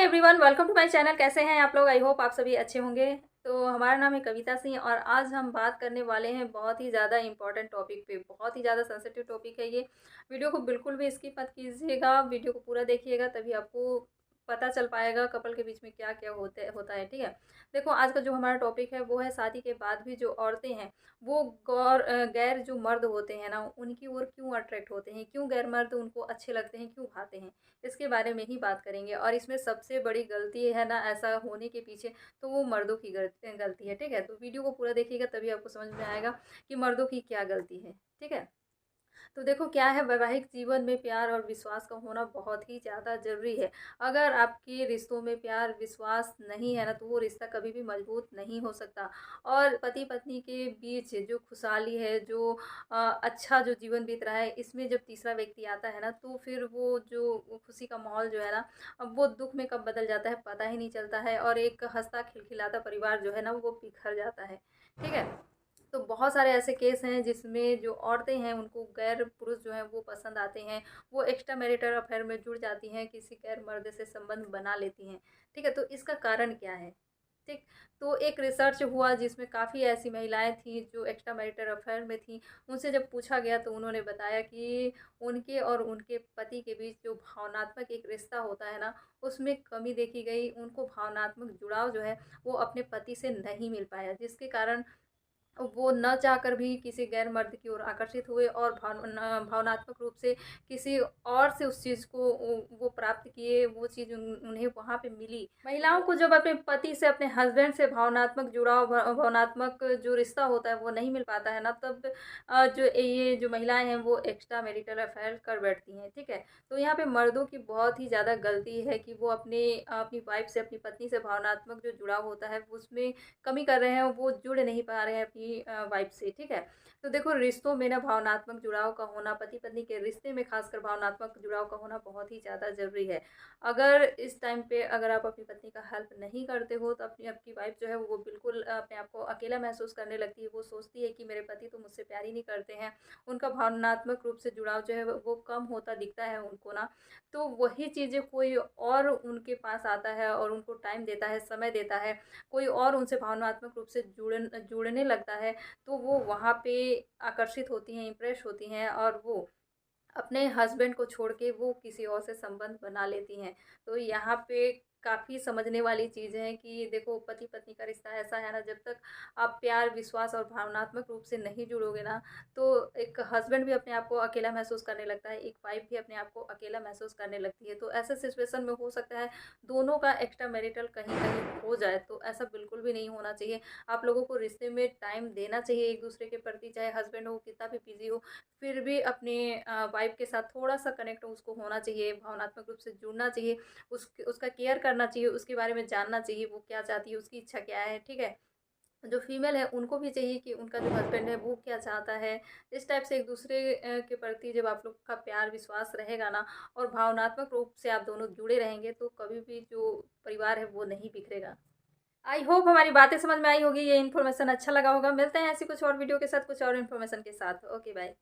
Everyone, welcome to my channel. कैसे हैं आप लोग? आई होप आप सभी अच्छे होंगे। तो हमारा नाम है कविता सिंह और आज हम बात करने वाले हैं बहुत ही ज़्यादा इंपॉर्टेंट टॉपिक पे। बहुत ही ज़्यादा सेंसिटिव टॉपिक है ये। वीडियो को बिल्कुल भी स्किप मत कीजिएगा, वीडियो को पूरा देखिएगा तभी आपको पता चल पाएगा कपल के बीच में क्या क्या होता है। ठीक है, देखो आज का जो हमारा टॉपिक है वो है शादी के बाद भी जो औरतें हैं वो गैर जो मर्द होते हैं ना उनकी ओर क्यों अट्रैक्ट होते हैं, क्यों गैर मर्द उनको अच्छे लगते हैं, क्यों भाते हैं। इसके बारे में ही बात करेंगे और इसमें सबसे बड़ी गलती है ना ऐसा होने के पीछे, तो वो मर्दों की गलती है। ठीक है, तो वीडियो को पूरा देखिएगा तभी आपको समझ में आएगा कि मर्दों की क्या गलती है। ठीक है, तो देखो क्या है, वैवाहिक जीवन में प्यार और विश्वास का होना बहुत ही ज़्यादा ज़रूरी है। अगर आपके रिश्तों में प्यार विश्वास नहीं है ना तो वो रिश्ता कभी भी मजबूत नहीं हो सकता। और पति पत्नी के बीच जो खुशहाली है, जो अच्छा जो जीवन बीत रहा है, इसमें जब तीसरा व्यक्ति आता है ना तो फिर वो जो खुशी का माहौल जो है ना, अब वो दुख में कब बदल जाता है पता ही नहीं चलता है और एक हंसता खिलखिलाता परिवार जो है ना वो बिखर जाता है। ठीक है, तो बहुत सारे ऐसे केस हैं जिसमें जो औरतें हैं उनको गैर पुरुष जो हैं वो पसंद आते हैं, वो एक्स्ट्रा मैरिटल अफेयर में जुड़ जाती हैं, किसी गैर मर्द से संबंध बना लेती हैं। ठीक है, तो इसका कारण क्या है? ठीक, तो एक रिसर्च हुआ जिसमें काफ़ी ऐसी महिलाएं थीं जो एक्स्ट्रा मैरिटल अफेयर में थीं। उनसे जब पूछा गया तो उन्होंने बताया कि उनके और उनके पति के बीच जो भावनात्मक एक रिश्ता होता है ना उसमें कमी देखी गई। उनको भावनात्मक जुड़ाव जो है वो अपने पति से नहीं मिल पाया, जिसके कारण वो ना चाहकर भी किसी गैर मर्द की ओर आकर्षित हुए और भावनात्मक रूप से किसी और से उस चीज़ को वो प्राप्त किए, वो चीज़ उन्हें वहाँ पे मिली। महिलाओं को जब अपने पति से, अपने हस्बैंड से भावनात्मक जुड़ाव, भावनात्मक जो रिश्ता होता है वो नहीं मिल पाता है ना, तब जो ये जो महिलाएं हैं वो एक्स्ट्रा मैरिटल अफेयर कर बैठती हैं। ठीक है, तो यहाँ पे मर्दों की बहुत ही ज़्यादा गलती है कि वो अपनी वाइफ से, अपनी पत्नी से भावनात्मक जो जुड़ाव होता है उसमें कमी कर रहे हैं, वो जुड़ नहीं पा रहे हैं अपनी वाइफ से। ठीक है, तो देखो रिश्तों में ना भावनात्मक जुड़ाव का होना, पति पत्नी के रिश्ते में खासकर भावनात्मक जुड़ाव का होना बहुत ही ज़्यादा ज़रूरी है। अगर इस टाइम पे अगर आप अपनी पत्नी का हेल्प नहीं करते हो तो अपनी आपकी वाइफ जो है वो बिल्कुल अपने आप को अकेला महसूस करने लगती है। वो सोचती है कि मेरे पति तो मुझसे प्यार ही नहीं करते हैं, उनका भावनात्मक रूप से जुड़ाव जो है वो कम होता दिखता है उनको ना। तो वही चीज़ें कोई और उनके पास आता है और उनको टाइम देता है, समय देता है, कोई और उनसे भावनात्मक रूप से जुड़ने लगता है, तो वो वहाँ पे आकर्षित होती हैं, इम्प्रेस होती हैं और वो अपने हस्बैंड को छोड़ के वो किसी और से संबंध बना लेती हैं। तो यहाँ पे काफ़ी समझने वाली चीज़ है कि देखो पति पत्नी का रिश्ता ऐसा है ना, जब तक आप प्यार विश्वास और भावनात्मक रूप से नहीं जुड़ोगे ना तो एक हस्बैंड भी अपने आप को अकेला महसूस करने लगता है, एक वाइफ भी अपने आप को अकेला महसूस करने लगती है। तो ऐसे सिचुएशन में हो सकता है दोनों का एक्स्ट्रा मैरिटल कहीं कहीं हो जाए, तो ऐसा बिल्कुल भी नहीं होना चाहिए। आप लोगों को रिश्ते में टाइम देना चाहिए एक दूसरे के प्रति, चाहे हस्बैंड हो कितना भी बिजी हो, फिर भी अपने वाइफ के साथ थोड़ा-सा कनेक्ट उसको होना चाहिए, भावनात्मक रूप से जुड़ना चाहिए, उसका केयर करना चाहिए, उसके बारे में जानना चाहिए, वो क्या चाहती है, उसकी इच्छा क्या है। ठीक है? जो फीमेल है उनको भी चाहिए कि उनका जो हस्बैंड है वो क्या चाहता है। इस टाइप से एक दूसरे के प्रति जब आप लोग का प्यार विश्वास रहेगा ना और भावनात्मक रूप से आप दोनों जुड़े रहेंगे तो कभी भी जो परिवार है वो नहीं बिखरेगा। आई होप हमारी बातें समझ में आई होगी, ये इन्फॉर्मेशन अच्छा लगा होगा। मिलते हैं ऐसी कुछ और वीडियो के साथ, कुछ और इन्फॉर्मेशन के साथ। Okay, bye.